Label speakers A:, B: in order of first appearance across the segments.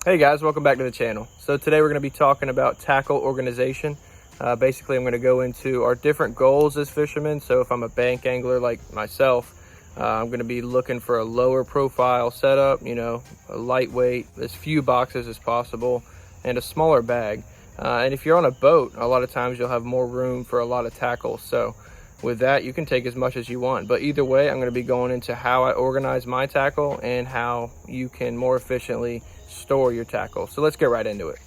A: Hey guys, welcome back to the channel. So today we're going to be talking about tackle organization. Basically, I'm going to go into our different goals as fishermen. So if I'm a bank angler like myself, I'm going to be looking for a lower profile setup, a lightweight, as few boxes as possible, and a smaller bag. And if you're on a boat, a lot of times you'll have more room for a lot of tackle. So with that, you can take as much as you want. But either way, I'm going to be going into how I organize my tackle and how you can more efficiently store your tackle. So let's get right into it.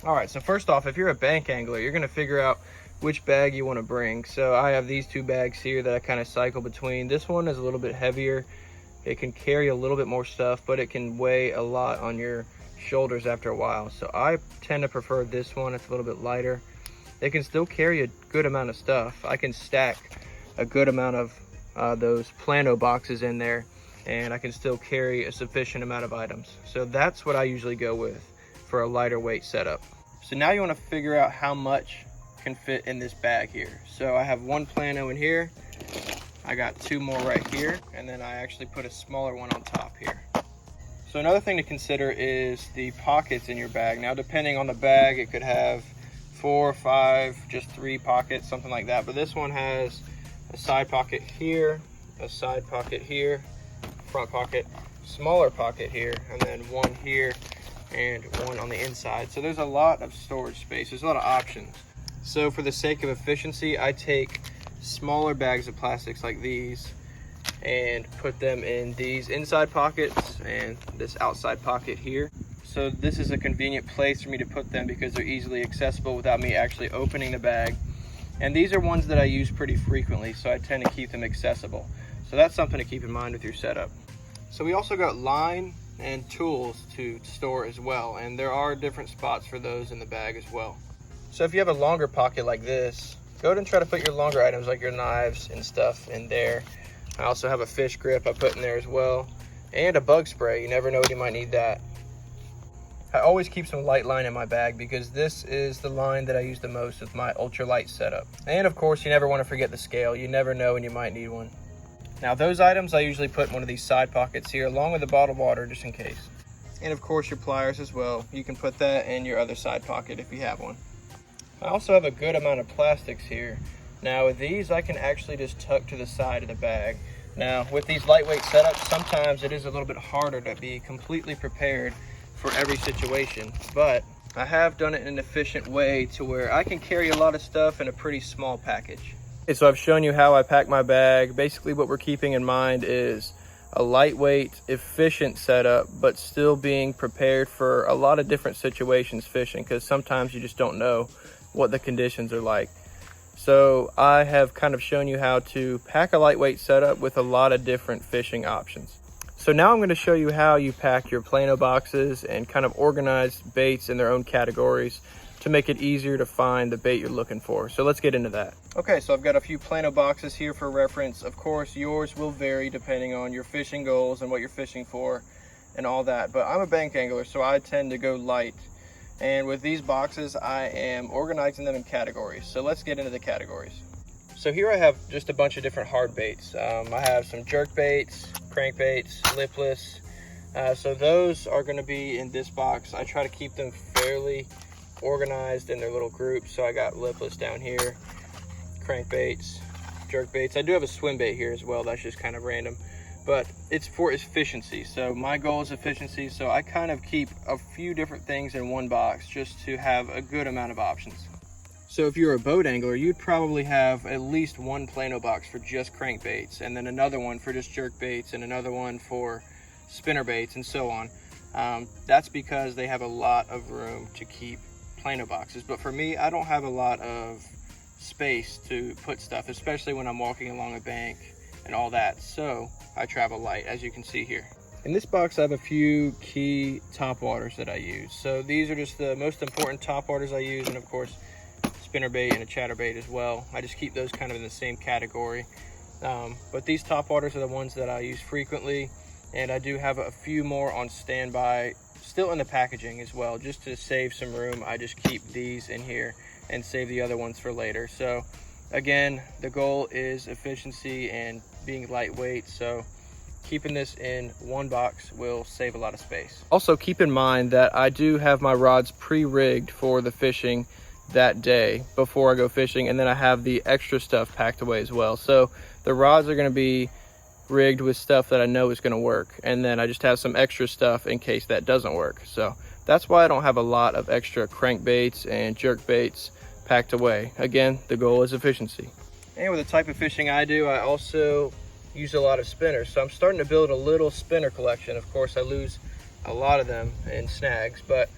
A: All right, so first off, if you're a bank angler, you're going to figure out which bag you want to bring. So I have these two bags here that I kind of cycle between. This one is a little bit heavier. It can carry a little bit more stuff, but it can weigh a lot on your shoulders after a while. So I tend to prefer this one. It's a little bit lighter. It can still carry a good amount of stuff. I can stack a good amount of those Plano boxes in there, and I can still carry a sufficient amount of items. So that's what I usually go with for a lighter weight setup. So now you want to figure out how much can fit in this bag here. So I have one Plano in here, I got two more right here, and then I actually put a smaller one on top here. So another thing to consider is the pockets in your bag. Now depending on the bag, it could have 4 or 5, just 3 pockets, something like that. But this one has a side pocket here, a side pocket here, front pocket, smaller pocket here, and then one here and one on the inside. So there's a lot of storage space. There's a lot of options. So for the sake of efficiency, I take smaller bags of plastics like these and put them in these inside pockets and this outside pocket here. So this is a convenient place for me to put them because they're easily accessible without me actually opening the bag. And these are ones that I use pretty frequently, so I tend to keep them accessible. So that's something to keep in mind with your setup. So we also got line and tools to store as well, and there are different spots for those in the bag as well. So if you have a longer pocket like this, go ahead and try to put your longer items like your knives and stuff in there. I also have a fish grip I put in there as well, and a bug spray. You never know when you might need that. I always keep some light line in my bag because this is the line that I use the most with my ultralight setup. And of course, you never want to forget the scale. You never know when you might need one. Now those items I usually put in one of these side pockets here along with a bottle of water just in case. And of course your pliers as well. You can put that in your other side pocket if you have one. I also have a good amount of plastics here. Now with these I can actually just tuck to the side of the bag. Now with these lightweight setups, sometimes it is a little bit harder to be completely prepared for every situation, but I have done it in an efficient way to where I can carry a lot of stuff in a pretty small package. Okay, so I've shown you how I pack my bag. Basically what we're keeping in mind is a lightweight, efficient setup, but still being prepared for a lot of different situations fishing, because sometimes you just don't know what the conditions are like. So I have kind of shown you how to pack a lightweight setup with a lot of different fishing options. So now I'm going to show you how you pack your Plano boxes and kind of organize baits in their own categories to make it easier to find the bait you're looking for. So let's get into that. Okay, so I've got a few Plano boxes here for reference. Of course, yours will vary depending on your fishing goals and what you're fishing for and all that. But I'm a bank angler, so I tend to go light. And with these boxes, I am organizing them in categories. So let's get into the categories. So here I have just a bunch of different hard baits. I have some jerk baits, crankbaits, lipless. So those are going to be in this box. I try to keep them fairly organized in their little groups. So I got lipless down here, crankbaits, jerk baits. I do have a swim bait here as well. That's just kind of random, but it's for efficiency. So my goal is efficiency. So I kind of keep a few different things in one box just to have a good amount of options. So if you're a boat angler, you'd probably have at least one Plano box for just crankbaits, and then another one for just jerk baits, and another one for spinner baits, and so on. That's because they have a lot of room to keep Plano boxes. But for me, I don't have a lot of space to put stuff, especially when I'm walking along a bank and all that. So I travel light, as you can see here. In this box, I have a few key top waters that I use. So these are just the most important top waters I use, and of course, spinner bait and a chatterbait as well. I just keep those kind of in the same category. But these top waters are the ones that I use frequently, and I do have a few more on standby still in the packaging as well. Just to save some room, I just keep these in here and save the other ones for later. So again, the goal is efficiency and being lightweight. So keeping this in one box will save a lot of space. Also keep in mind that I do have my rods pre-rigged for the fishing that day before I go fishing, and then I have the extra stuff packed away as well. So the rods are going to be rigged with stuff that I know is going to work, and then I just have some extra stuff in case that doesn't work. So that's why I don't have a lot of extra crankbaits and jerk baits packed away. Again, the goal is efficiency. And with the type of fishing I do, I also use a lot of spinners. So I'm starting to build a little spinner collection. Of course, I lose a lot of them in snags, but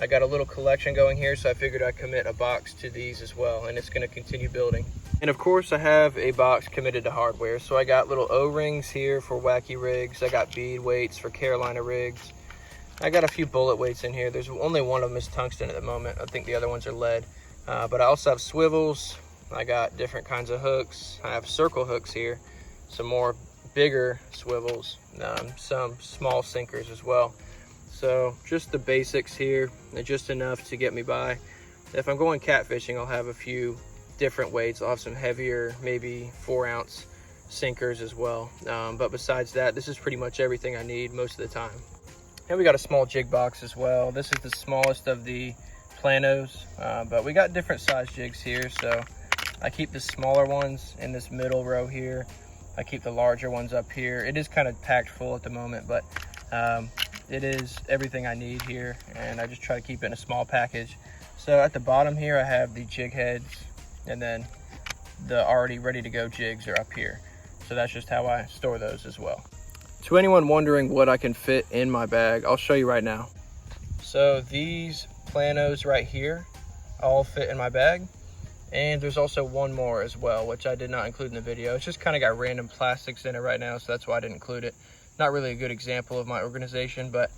A: I got a little collection going here, so I figured I'd commit a box to these as well, and it's going to continue building. And of course, I have a box committed to hardware. So I got little O-rings here for wacky rigs. I got bead weights for Carolina rigs. I got a few bullet weights in here. There's only one of them is tungsten at the moment. I think the other ones are lead. But I also have swivels. I got different kinds of hooks. I have circle hooks here, some more bigger swivels, some small sinkers as well. So just the basics here, and just enough to get me by. If I'm going catfishing, I'll have a few different weights. I'll have some heavier, maybe 4-ounce sinkers as well. But besides that, this is pretty much everything I need most of the time. And we got a small jig box as well. This is the smallest of the Planos, but we got different size jigs here. So I keep the smaller ones in this middle row here. I keep the larger ones up here. It is kind of packed full at the moment, but it is everything I need here, and I just try to keep it in a small package. So at the bottom here, I have the jig heads, and then the already ready to go jigs are up here. So that's just how I store those as well. To anyone wondering what I can fit in my bag, I'll show you right now. So these Planos right here all fit in my bag. And there's also one more as well, which I did not include in the video. It's just kind of got random plastics in it right now, so that's why I didn't include it. Not really a good example of my organization, but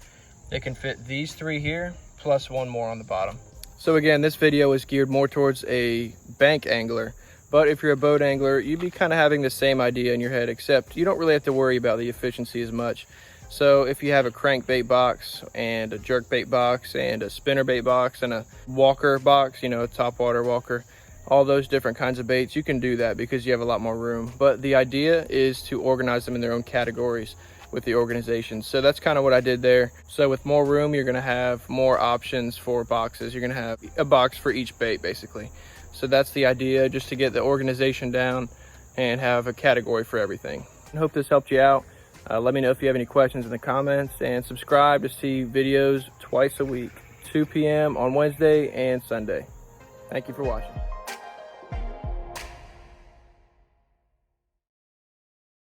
A: it can fit these 3 here, plus one more on the bottom. So again, this video is geared more towards a bank angler, but if you're a boat angler, you'd be kind of having the same idea in your head, except you don't really have to worry about the efficiency as much. So if you have a crankbait box and a jerkbait box and a spinnerbait box and a walker box, you know, a topwater walker, all those different kinds of baits, you can do that because you have a lot more room. But the idea is to organize them in their own categories with the organization. So that's kind of what I did there. So with more room, you're going to have more options for boxes. You're going to have a box for each bait basically. So that's the idea, just to get the organization down and have a category for everything. I hope this helped you out. Let me know if you have any questions in the comments, and subscribe to see videos twice a week, 2 p.m. on Wednesday and Sunday. Thank you for watching.